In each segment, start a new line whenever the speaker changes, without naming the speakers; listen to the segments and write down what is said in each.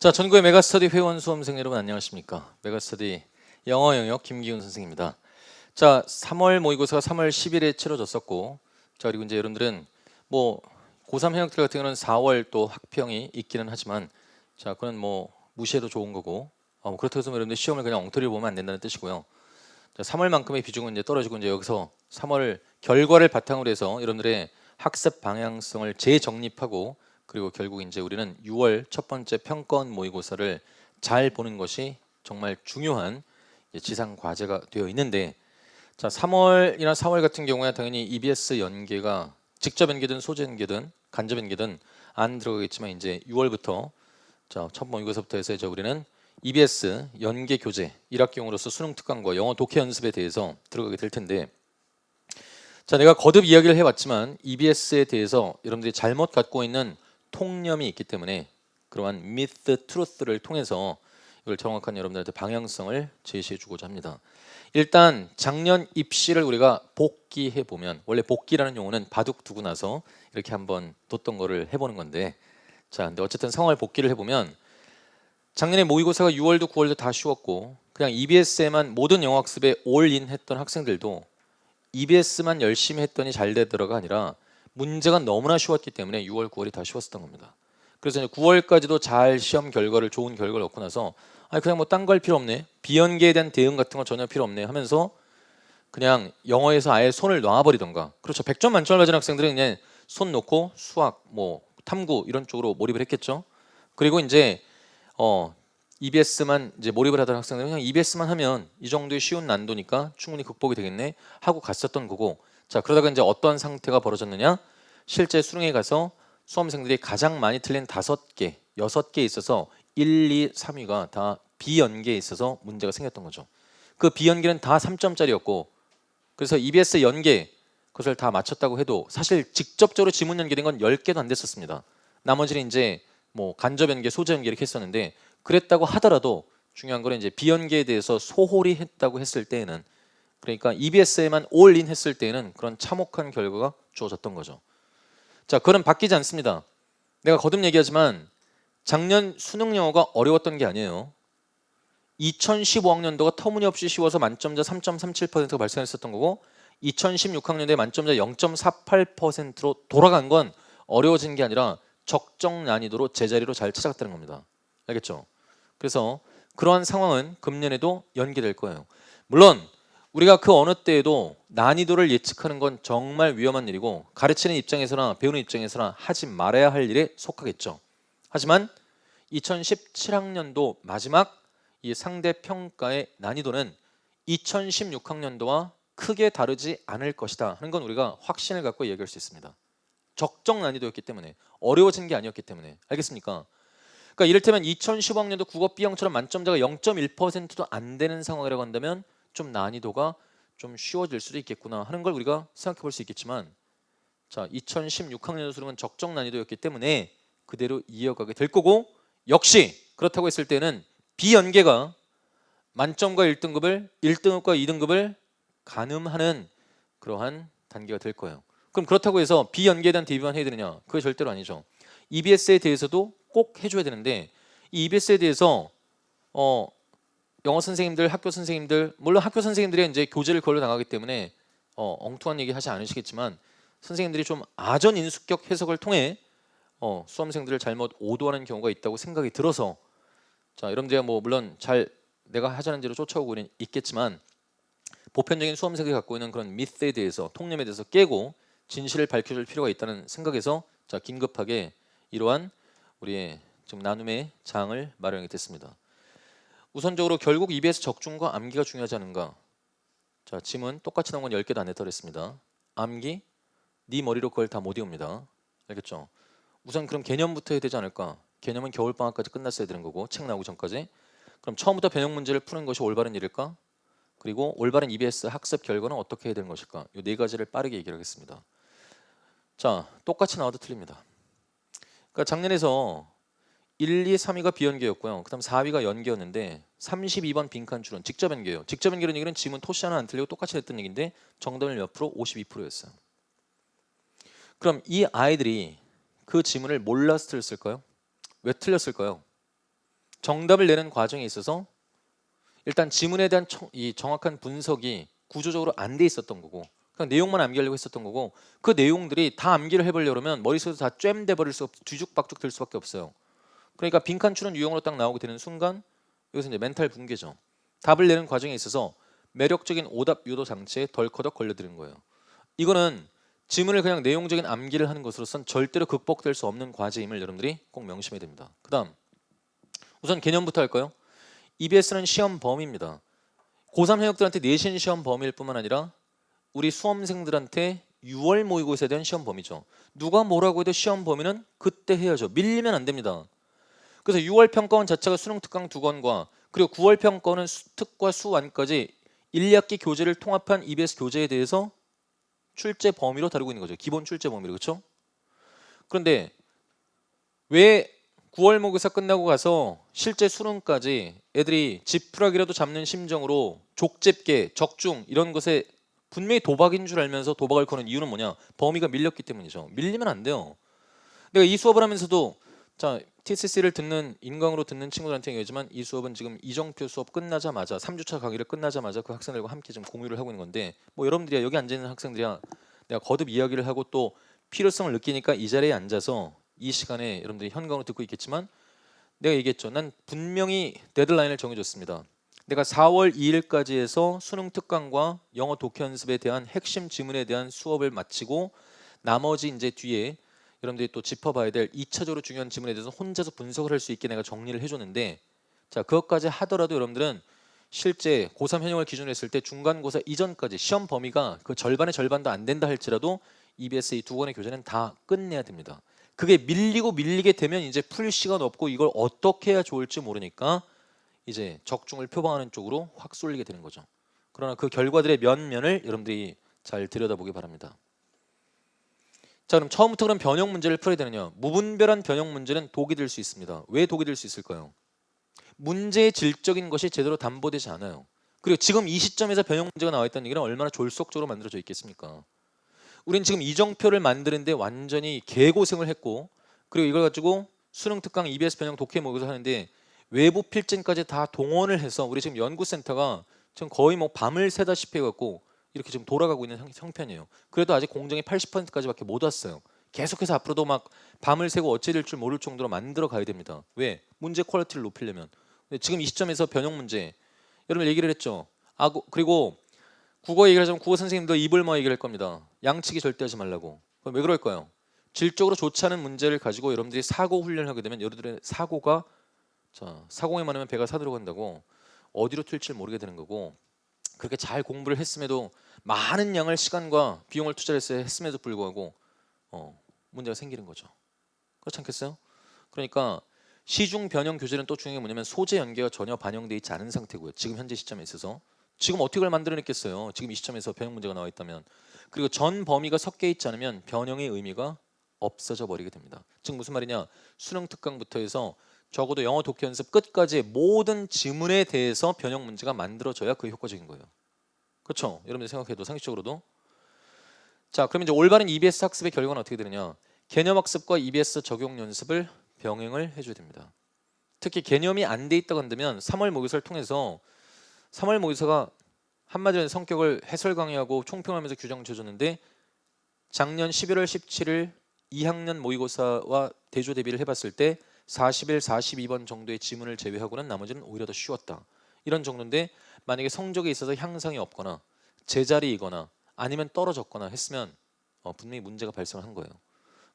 자, 전국의 메가스터디 회원 수험생 여러분 안녕하십니까? 메가스터디 영어 영역 김기훈 선생입니다. 자, 3월 모의고사가 3월 10일에 치러졌었고, 자, 그리고 이제 여러분들은 뭐 고3 현역들 같은 경우는 4월 또 학평이 있기는 하지만, 자, 그건 뭐 무시해도 좋은 거고, 그렇다고 해서 여러분들 시험을 그냥 엉터리로 보면 안 된다는 뜻이고요. 자, 3월만큼의 비중은 이제 떨어지고, 이제 여기서 3월 결과를 바탕으로 해서 여러분들의 학습 방향성을 재정립하고, 그리고 결국 이제 우리는 6월 첫 번째 평가원 모의고사를 잘 보는 것이 정말 중요한 지상 과제가 되어 있는데, 자, 3월이나 4월 같은 경우에 당연히 EBS 연계가 직접 연계든 소재 연계든 간접 연계든 안 들어가겠지만, 이제 6월부터 자, 첫 모의고사부터 해서 이제 우리는 EBS 연계 교재 1학기용으로서 수능 특강과 영어 독해 연습에 대해서 들어가게 될 텐데, 자, 내가 거듭 이야기를 해왔지만 EBS에 대해서 여러분들이 잘못 갖고 있는 통념이 있기 때문에 그러한 myth, truth를 통해서 이걸 정확한 여러분들한테 방향성을 제시해 주고자 합니다. 일단 작년 입시를 우리가 복기해 보면, 원래 복기라는 용어는 바둑 두고 나서 이렇게 한번 뒀던 거를 해보는 건데, 자, 근데 어쨌든 상황을 복기를 해보면 작년에 모의고사가 6월도 9월도 다 쉬웠고, 그냥 EBS에만 모든 영어 학습에 올인 했던 학생들도 EBS만 열심히 했더니 잘 되더라가 아니라 문제가 너무나 쉬웠기 때문에 6월, 9월이 다 쉬웠었던 겁니다. 그래서 이제 9월까지도 잘 시험 결과를, 좋은 결과를 얻고 나서 그냥 뭐 딴 거 할 필요 없네, 비연계에 대한 대응 같은 거 전혀 필요 없네 하면서 그냥 영어에서 아예 손을 놔버리던가, 그렇죠, 100점 만점을 가진 학생들은 그냥 손 놓고 수학, 뭐 탐구 이런 쪽으로 몰입을 했겠죠. 그리고 이제 EBS만 이제 몰입을 하던 학생들은 그냥 EBS만 하면 이 정도의 쉬운 난도니까 충분히 극복이 되겠네 하고 갔었던 거고, 자, 그러다가 이제 어떤 상태가 벌어졌느냐, 실제 수능에 가서 수험생들이 가장 많이 틀린 5개, 6개 있어서 1, 2, 3위가 다 비연계에 있어서 문제가 생겼던 거죠. 그 비연계는 다 3점짜리였고, 그래서 EBS 연계 그것을 다 맞췄다고 해도 사실 직접적으로 지문 연계된 건 10개도 안 됐었습니다. 나머지는 이제 뭐 간접 연계, 소재 연계 이렇게 했었는데, 그랬다고 하더라도 중요한 거는 이제 비연계에 대해서 소홀히 했다고 했을 때에는, 그러니까 EBS에만 올인 했을 때에는 그런 참혹한 결과가 주어졌던 거죠. 자, 그건 바뀌지 않습니다. 내가 거듭 얘기하지만 작년 수능 영어가 어려웠던 게 아니에요. 2015학년도가 터무니없이 쉬워서 만점자 3.37%가 발생했었던 거고, 2016학년도에 만점자 0.48%로 돌아간 건 어려워진 게 아니라 적정 난이도로 제자리로 잘 찾아갔다는 겁니다. 알겠죠? 그래서 그러한 상황은 금년에도 연기될 거예요. 물론 우리가 그 어느 때에도 난이도를 예측하는 건 정말 위험한 일이고, 가르치는 입장에서나 배우는 입장에서나 하지 말아야 할 일에 속하겠죠. 하지만 2017학년도 마지막 이 상대 평가의 난이도는 2016학년도와 크게 다르지 않을 것이다 하는 건 우리가 확신을 갖고 얘기할 수 있습니다. 적정 난이도였기 때문에, 어려워진 게 아니었기 때문에. 알겠습니까? 그러니까 이를테면 2015학년도 국어 B형처럼 만점자가 0.1%도 안 되는 상황이라고 한다면 좀 난이도가 좀 쉬워질 수도 있겠구나 하는 걸 우리가 생각해 볼 수 있겠지만, 자, 2016학년 수능은 적정 난이도였기 때문에 그대로 이어가게 될 거고, 역시 그렇다고 했을 때는 비연계가 만점과 1등급을 1등급과 2등급을 가늠하는 그러한 단계가 될 거예요. 그럼 그렇다고 해서 비연계에 대한 대비만 해야 되느냐? 그게 절대로 아니죠. EBS에 대해서도 꼭 해줘야 되는데, 이 EBS에 대해서 영어 선생님들, 학교 선생님들, 물론 학교 선생님들이 이제 교재를 그걸로 나가기 때문에 엉뚱한 얘기 하지 않으시겠지만, 선생님들이 좀 아전인수격 해석을 통해 수험생들을 잘못 오도하는 경우가 있다고 생각이 들어서, 자, 여러분들이 뭐 물론 잘 내가 하자는 대로 쫓아오고는 있겠지만, 보편적인 수험생들이 갖고 있는 그런 미스에 대해서, 통념에 대해서 깨고 진실을 밝혀줄 필요가 있다는 생각에서, 자, 긴급하게 이러한 우리의 지금 나눔의 장을 마련하게 됐습니다. 우선적으로 결국 EBS 적중과 암기가 중요하지 않은가? 자, 짐은 똑같이 나온 건 10개도 안 했다고 했습니다. 암기, 네 머리로 그걸 다 못 외웁니다. 알겠죠? 우선 그럼 개념부터 해야 되지 않을까? 개념은 겨울방학까지 끝났어야 되는 거고, 책 나오기 전까지. 그럼 처음부터 변형 문제를 푸는 것이 올바른 일일까? 그리고 올바른 EBS 학습 결과는 어떻게 해야 되는 것일까? 이 네 가지를 빠르게 얘기를 하겠습니다. 자, 똑같이 나와도 틀립니다. 그러니까 작년에서 1, 2, 3위가 비연계였고요. 그 다음 4위가 연계였는데 32번 빈칸 줄은 직접 연계예요. 직접 연계라는 얘기는 지문 토시 하나 안 틀리고 똑같이 했던 얘기인데 정답을 몇 프로? 52%였어요. 그럼 이 아이들이 그 지문을 몰라서 틀렸을까요? 왜 틀렸을까요? 정답을 내는 과정에 있어서 일단 지문에 대한 이 정확한 분석이 구조적으로 안 돼 있었던 거고 그냥 내용만 암기하려고 했었던 거고 그 내용들이 다 암기를 해보려면 머릿속에서 다 쨈돼 버릴 수 뒤죽박죽 될 수밖에 없어요. 그러니까 빈칸 추론 유형으로 딱 나오게 되는 순간 여기서 이제 멘탈 붕괴죠. 답을 내는 과정에 있어서 매력적인 오답 유도 장치에 덜커덕 걸려드는 거예요. 이거는 지문을 그냥 내용적인 암기를 하는 것으로선 절대로 극복될 수 없는 과제임을 여러분들이 꼭 명심해야 됩니다. 그 다음 우선 개념부터 할까요? EBS는 시험 범위입니다. 고3 현역들한테 내신 시험 범위일 뿐만 아니라 우리 수험생들한테 6월 모의고사에 대한 시험 범위죠. 누가 뭐라고 해도 시험 범위는 그때 해야죠. 밀리면 안 됩니다. 그래서 6월 평가원 자체가 수능 특강 2권과 그리고 9월 평가원은 수특과 수완까지 1, 2학기 교재를 통합한 EBS 교재에 대해서 출제 범위로 다루고 있는 거죠. 기본 출제 범위로. 그렇죠? 그런데 왜 9월 모의고사 끝나고 가서 실제 수능까지 애들이 지푸라기라도 잡는 심정으로 족집게, 적중 이런 것에 분명히 도박인 줄 알면서 도박을 거는 이유는 뭐냐? 범위가 밀렸기 때문이죠. 밀리면 안 돼요. 내가 이 수업을 하면서도 자 TCC를 듣는 인강으로 듣는 친구들한테 얘기하지만 이 수업은 지금 이정표 수업 끝나자마자 3주차 강의를 끝나자마자 그 학생들과 함께 지금 공유를 하고 있는 건데 뭐 여러분들이야 여기 앉아 있는 학생들이야 내가 거듭 이야기를 하고 또 필요성을 느끼니까 이 자리에 앉아서 이 시간에 여러분들이 현강으로 듣고 있겠지만 내가 얘기했죠. 난 분명히 데드라인을 정해줬습니다. 내가 4월 2일까지 해서 수능 특강과 영어 독해 연습에 대한 핵심 지문에 대한 수업을 마치고 나머지 이제 뒤에 여러분들이 또 짚어봐야 될 2차적으로 중요한 지문에 대해서 혼자서 분석을 할 수 있게 내가 정리를 해줬는데 자 그것까지 하더라도 여러분들은 실제 고3 현역을 기준으로 했을 때 중간고사 이전까지 시험 범위가 그 절반의 절반도 안 된다 할지라도 EBS 이 두 권의 교재는 다 끝내야 됩니다. 그게 밀리고 밀리게 되면 이제 풀 시간 없고 이걸 어떻게 해야 좋을지 모르니까 이제 적중을 표방하는 쪽으로 확 쏠리게 되는 거죠. 그러나 그 결과들의 면면을 여러분들이 잘 들여다보기 바랍니다. 자 그럼 처음부터 그럼 변형 문제를 풀어야 되느냐? 무분별한 변형 문제는 독이 될 수 있습니다. 왜 독이 될 수 있을까요? 문제의 질적인 것이 제대로 담보되지 않아요. 그리고 지금 이 시점에서 변형 문제가 나와 있다는 얘기는 얼마나 졸속적으로 만들어져 있겠습니까? 우린 지금 이정표를 만드는데 완전히 개고생을 했고 그리고 이걸 가지고 수능 특강 EBS 변형 독해 모의고사 하는데 외부 필진까지 다 동원을 해서 우리 지금 연구센터가 지금 거의 뭐 밤을 새다시피 해갖고 이렇게 지금 돌아가고 있는 형편이에요. 그래도 아직 공정이 80%까지밖에 못 왔어요. 계속해서 앞으로도 막 밤을 새고 어찌 될 줄 모를 정도로 만들어 가야 됩니다. 왜? 문제 퀄리티를 높이려면. 근데 지금 이 시점에서 변형 문제 여러분 얘기를 했죠. 그리고 국어 얘기를 하자면 국어 선생님도 입을 모아 얘기를 할 겁니다. 양치기 절대 하지 말라고. 그럼 왜 그럴까요? 질적으로 좋지 않은 문제를 가지고 여러분들이 사고 훈련을 하게 되면 여러분들의 사고가 사고에 많으면 배가 사들어간다고 어디로 튈지 모르게 되는 거고 그렇게 잘 공부를 했음에도 많은 양을 시간과 비용을 투자해서 했음에도 불구하고 문제가 생기는 거죠. 그렇지 않겠어요? 그러니까 시중 변형 교재는 또 중요한 게 뭐냐면 소재 연계가 전혀 반영되어 있지 않은 상태고요. 지금 현재 시점에 있어서 지금 어떻게 그걸 만들어냈겠어요? 지금 이 시점에서 변형 문제가 나와 있다면 그리고 전 범위가 섞여 있지 않으면 변형의 의미가 없어져 버리게 됩니다. 즉 무슨 말이냐? 수능 특강부터 해서 적어도 영어 독해 연습 끝까지 모든 지문에 대해서 변형 문제가 만들어져야 그게 효과적인 거예요. 그렇죠? 여러분들 생각해도 상식적으로도 자 그러면 이제 올바른 EBS 학습의 결과는 어떻게 되느냐? 개념 학습과 EBS 적용 연습을 병행을 해줘야 됩니다. 특히 개념이 안 돼 있다고 한다면 3월 모의고사를 통해서 3월 모의고사가 한마디로 성격을 해설 강의하고 총평하면서 규정 줘줬는데 작년 11월 17일 2학년 모의고사와 대조 대비를 해봤을 때 41, 42번 정도의 지문을 제외하고는 나머지는 오히려 더 쉬웠다. 이런 정도인데 만약에 성적에 있어서 향상이 없거나 제자리이거나 아니면 떨어졌거나 했으면 분명히 문제가 발생을 한 거예요.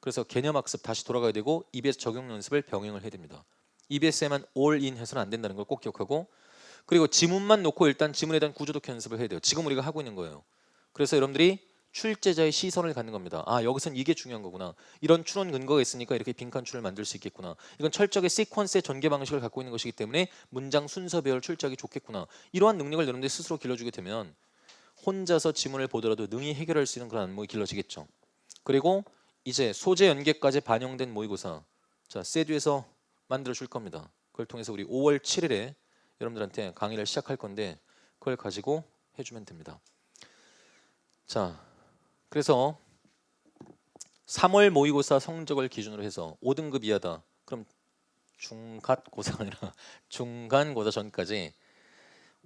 그래서 개념 학습 다시 돌아가야 되고 EBS 적용 연습을 병행을 해야 됩니다. EBS에만 올인 해서는 안 된다는 걸 꼭 기억하고 그리고 지문만 놓고 일단 지문에 대한 구조독해 연습을 해야 돼요. 지금 우리가 하고 있는 거예요. 그래서 여러분들이 출제자의 시선을 갖는 겁니다. 아 여기선 이게 중요한 거구나. 이런 추론 근거가 있으니까 이렇게 빈칸추를 만들 수 있겠구나. 이건 철저하게 시퀀스의 전개 방식을 갖고 있는 것이기 때문에 문장 순서 배열 출제하기 좋겠구나. 이러한 능력을 여러분들이 스스로 길러주게 되면 혼자서 지문을 보더라도 능히 해결할 수 있는 그런 안목이 길러지겠죠. 그리고 이제 소재 연계까지 반영된 모의고사 자 세듀에서 만들어 줄 겁니다. 그걸 통해서 우리 5월 7일에 여러분들한테 강의를 시작할 건데 그걸 가지고 해주면 됩니다. 자 그래서 3월 모의고사 성적을 기준으로 해서 5등급 이하다. 그럼 중간고사가 아니라 중간고사 전까지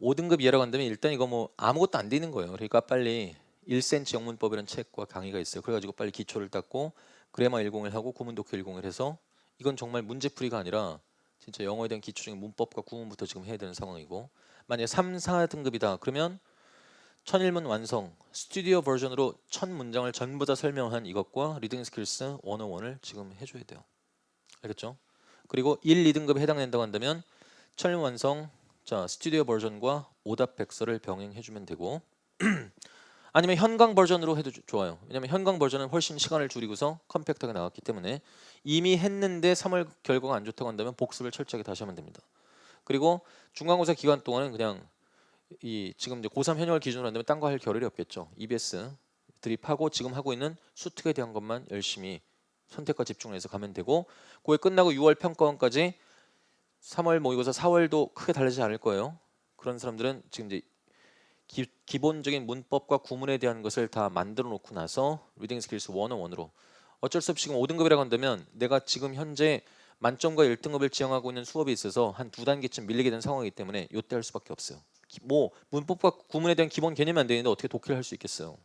5등급 이하라고 한다면 일단 이거 뭐 아무것도 안 되는 거예요. 그러니까 빨리 1cm 영문법이라는 책과 강의가 있어요. 그래가지고 빨리 기초를 닦고 그래마 101 하고 구문 독해 101 해서 이건 정말 문제풀이가 아니라 진짜 영어에 대한 기초적인 문법과 구문부터 지금 해야 되는 상황이고, 만약에 3, 4등급이다 그러면 1001문 완성 스튜디오 버전으로 1000문장을 전부 다 설명한 이것과 리딩 스킬스 101을 지금 해줘야 돼요. 알겠죠? 그리고 1, 2등급에 해당된다고 한다면 1001문 완성 자 스튜디오 버전과 오답 백서를 병행해주면 되고 아니면 현강 버전으로 해도 좋아요. 왜냐면 현강 버전은 훨씬 시간을 줄이고서 컴팩트하게 나왔기 때문에 이미 했는데 3월 결과가 안 좋다고 한다면 복습을 철저하게 다시 하면 됩니다. 그리고 중간고사 기간 동안은 그냥 이 지금 이제 고3 현역을 기준으로 한다면 딴 거 할 겨를이 없겠죠. EBS 드립하고 지금 하고 있는 수특에 대한 것만 열심히 선택과 집중을 해서 가면 되고, 그게 끝나고 6월 평가원까지 3월 모의고사 4월도 크게 달라지지 않을 거예요. 그런 사람들은 지금 이제 기본적인 문법과 구문에 대한 것을 다 만들어 놓고 나서 리딩 스킬스 101으로 어쩔 수 없이 지금 5등급이라고 한다면 내가 지금 현재 만점과 1등급을 지향하고 있는 수업이 있어서 한 2단계쯤 밀리게 된 상황이기 때문에 요때 할 수밖에 없어요. 뭐 문법과 구문에 대한 기본 개념이 안 되는데 어떻게 독해를 할 수 있겠어요.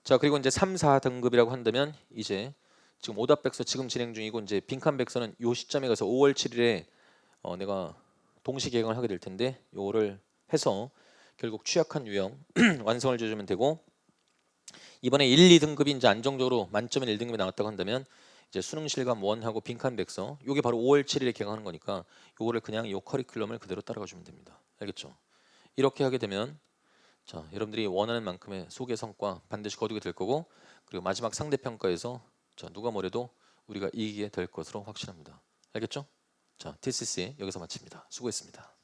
자 그리고 이제 3, 4등급이라고 한다면 이제 지금 오답 백서 지금 진행 중이고 이제 빈칸 백서는 요 시점에 가서 5월 7일에 내가 동시 개강을 하게 될 텐데 요거를 해서 결국 취약한 유형 완성을 해주면 되고, 이번에 1, 2등급이 이제 안정적으로 만점에 1등급이 나왔다고 한다면 이제 수능 실감 1하고 빈칸 백서 요게 바로 5월 7일에 개강하는 거니까 요거를 그냥 요 커리큘럼을 그대로 따라가 주면 됩니다. 알겠죠? 이렇게 하게 되면 자 여러분들이 원하는 만큼의 소개 성과 반드시 거두게 될 거고, 그리고 마지막 상대 평가에서 자 누가 뭐래도 우리가 이기게 될 것으로 확신합니다. 알겠죠? 자 TCC 여기서 마칩니다. 수고했습니다.